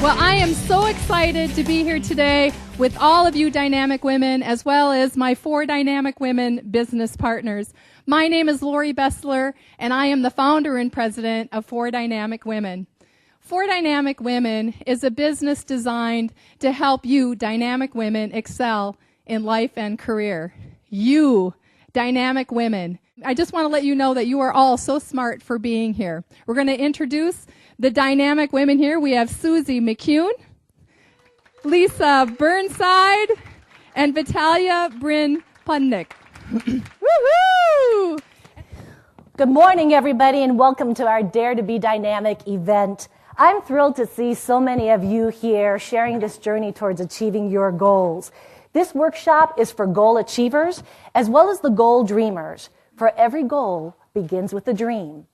Well, I am so excited to be here today with all of you dynamic women, as well as my 4 dynamic women business partners. My name is Lori Bestler, and I am the founder and president of 4 Dynamic Women. 4 Dynamic Women is a business designed to help you, dynamic women, excel in life and career. You, dynamic women. I just want to let you know that you are all so smart for being here. We're going to introduce the dynamic women here. We have Susie McCune, Lisa Burnside, and Vitalia Bryn Pudnick. Woohoo! Good morning, everybody, and welcome to our Dare to Be Dynamic event. I'm thrilled to see so many of you here sharing this journey towards achieving your goals. This workshop is for goal achievers as well as the goal dreamers, for every goal begins with a dream.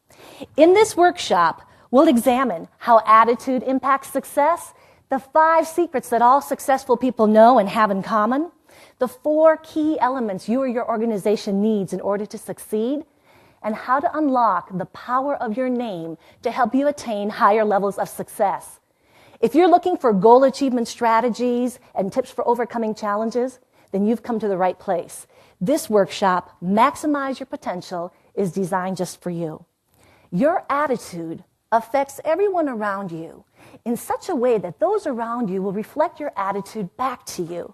In this workshop, we'll examine how attitude impacts success, the 5 secrets that all successful people know and have in common, the 4 key elements you or your organization needs in order to succeed, and how to unlock the power of your name to help you attain higher levels of success. If you're looking for goal achievement strategies and tips for overcoming challenges, then you've come to the right place. This workshop, Maximize Your Potential, is designed just for you. Your attitude affects everyone around you in such a way that those around you will reflect your attitude back to you.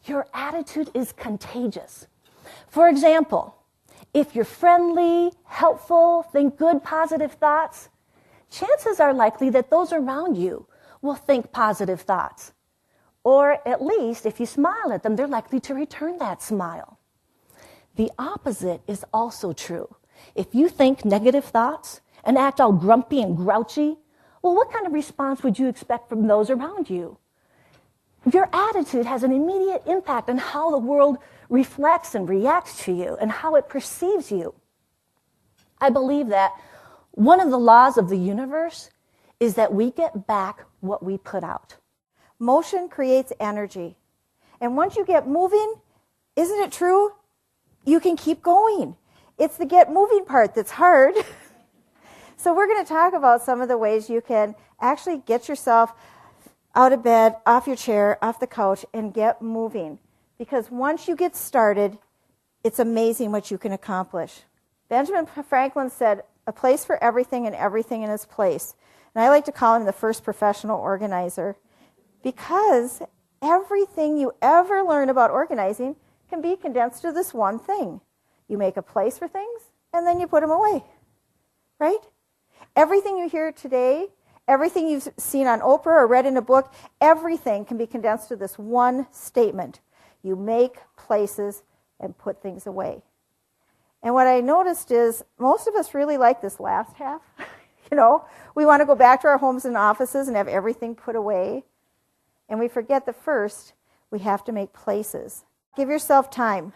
Your attitude is contagious. For example, if you're friendly, helpful, think good, positive thoughts, chances are likely that those around you will think positive thoughts. Or at least if you smile at them, they're likely to return that smile. The opposite is also true. If you think negative thoughts and act all grumpy and grouchy, well, what kind of response would you expect from those around you? Your attitude has an immediate impact on how the world reflects and reacts to you and how it perceives you. I believe that one of the laws of the universe is that we get back what we put out. Motion creates energy. And once you get moving, isn't it true? You can keep going. It's the get moving part that's hard. So we're going to talk about some of the ways you can actually get yourself out of bed, off your chair, off the couch, and get moving. Because once you get started, it's amazing what you can accomplish. Benjamin Franklin said, "A place for everything and everything in its place." And I like to call him the first professional organizer, because everything you ever learn about organizing can be condensed to this one thing. You make a place for things, and then you put them away, right? Everything you hear today, everything you've seen on Oprah or read in a book, everything can be condensed to this one statement. You make places and put things away. And what I noticed is most of us really like this last half. We want to go back to our homes and offices and have everything put away. And we forget that first, we have to make places. Give yourself time.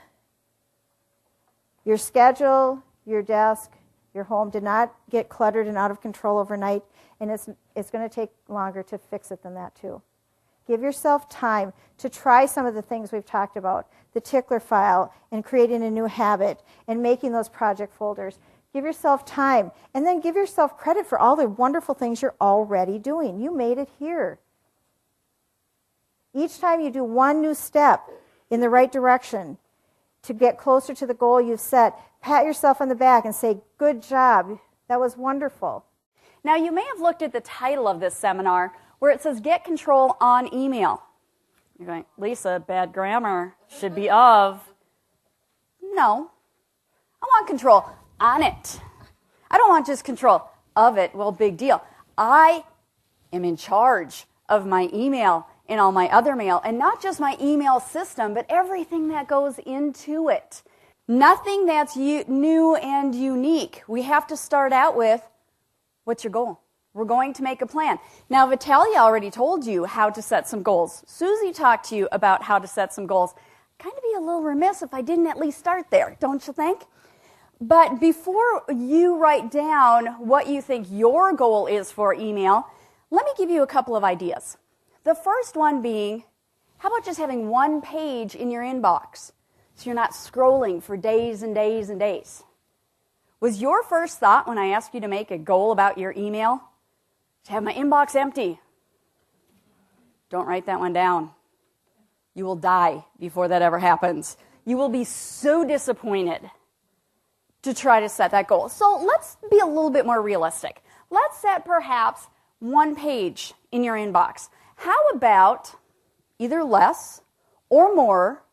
Your schedule, your desk, your home did not get cluttered and out of control overnight, and it's going to take longer to fix it than that too. Give yourself time to try some of the things we've talked about, the tickler file and creating a new habit and making those project folders. Give yourself time, and then give yourself credit for all the wonderful things you're already doing. You made it here. Each time you do one new step in the right direction to get closer to the goal you've set, pat yourself on the back and say, "Good job. That was wonderful." Now, you may have looked at the title of this seminar where it says, "Get Control on Email." You're going, "Lisa, bad grammar should be of." No. I want control on it. I don't want just control of it. Well, big deal. I am in charge of my email and all my other mail, and not just my email system, but everything that goes into it. Nothing that's new and unique. We have to start out with, what's your goal? We're going to make a plan. Now, Vitalia already told you how to set some goals. Susie talked to you about how to set some goals. Kind of be a little remiss if I didn't at least start there, don't you think? But before you write down what you think your goal is for email, let me give you a couple of ideas. The first one being, how about just having one page in your inbox so you're not scrolling for days and days and days? Was your first thought when I asked you to make a goal about your email to have my inbox empty? Don't write that one down. You will die before that ever happens. You will be so disappointed to try to set that goal. So let's be a little bit more realistic. Let's set perhaps 1 page in your inbox. How about either less or more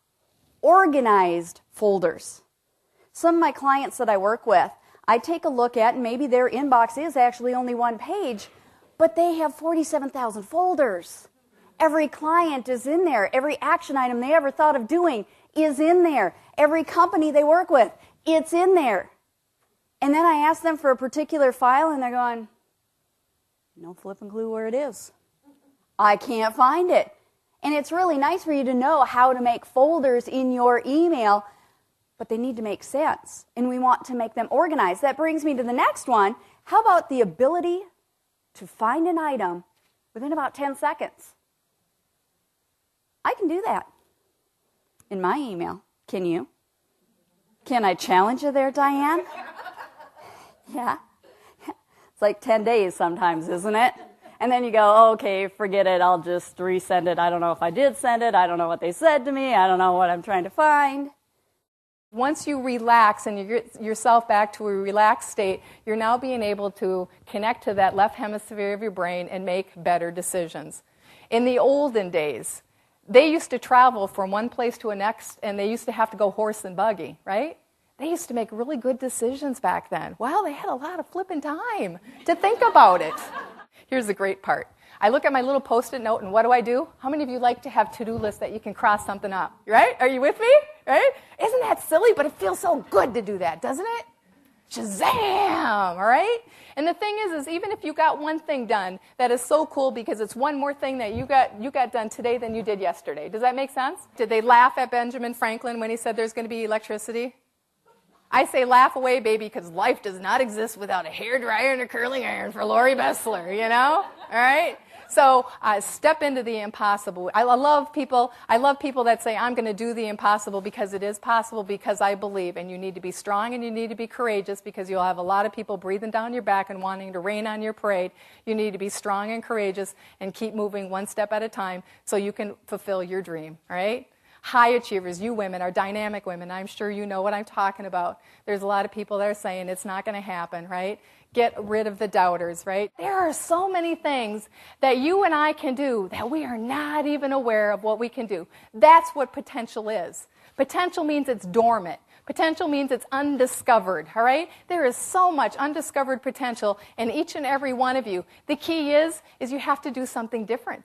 organized folders? Some of my clients that I work with, I take a look at, and maybe their inbox is actually only 1 page, but they have 47,000 folders. Every client is in there. Every action item they ever thought of doing is in there. Every company they work with, it's in there. And then I ask them for a particular file, and they're going, no flipping clue where it is. I can't find it. And it's really nice for you to know how to make folders in your email, but they need to make sense, and we want to make them organized. That brings me to the next one. How about the ability to find an item within about 10 seconds? I can do that in my email. Can you? Can I challenge you there, Diane? Yeah. It's like 10 days sometimes, isn't it? And then you go, oh, okay, forget it. I'll just resend it. I don't know if I did send it. I don't know what they said to me. I don't know what I'm trying to find. Once you relax and you get yourself back to a relaxed state, you're now being able to connect to that left hemisphere of your brain and make better decisions. In the olden days, they used to travel from one place to the next, and they used to have to go horse and buggy, right? They used to make really good decisions back then. Well, they had a lot of flipping time to think about it. Here's the great part. I look at my little Post-it note, and what do? How many of you like to have to-do lists that you can cross something up? Right? Are you with me? Right? Isn't that silly? But it feels so good to do that, doesn't it? Shazam! All right? And the thing is even if you got one thing done, that is so cool because it's one more thing that you got done today than you did yesterday. Does that make sense? Did they laugh at Benjamin Franklin when he said there's going to be electricity? I say laugh away, baby, because life does not exist without a hairdryer and a curling iron for Lori Bestler, you know? All right? So step into the impossible. I love people that say, I'm going to do the impossible because it is possible, because I believe. And you need to be strong and you need to be courageous, because you'll have a lot of people breathing down your back and wanting to rain on your parade. You need to be strong and courageous and keep moving one step at a time so you can fulfill your dream, all right? High achievers, you women are dynamic women. I'm sure you know what I'm talking about. There's a lot of people that are saying it's not going to happen, right? Get rid of the doubters, right? There are so many things that you and I can do that we are not even aware of what we can do. That's what potential is. Potential means it's dormant. Potential means it's undiscovered, all right? There is so much undiscovered potential in each and every one of you. The key is you have to do something different.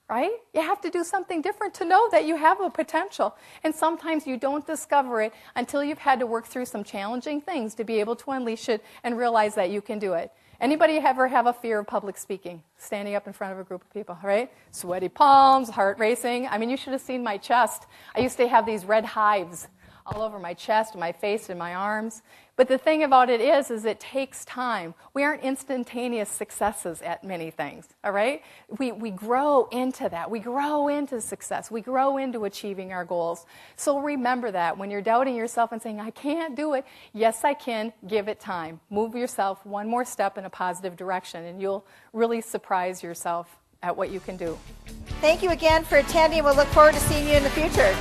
Right? You have to do something different to know that you have a potential. And sometimes you don't discover it until you've had to work through some challenging things to be able to unleash it and realize that you can do it. Anybody ever have a fear of public speaking? Standing up in front of a group of people, right? Sweaty palms, heart racing. I mean, you should have seen my chest. I used to have these red hives all over my chest, my face, and my arms. But the thing about it is it takes time. We aren't instantaneous successes at many things, all right? We grow into that. We grow into success. We grow into achieving our goals. So remember that when you're doubting yourself and saying, I can't do it, yes, I can, give it time. Move yourself one more step in a positive direction, and you'll really surprise yourself at what you can do. Thank you again for attending. We'll look forward to seeing you in the future.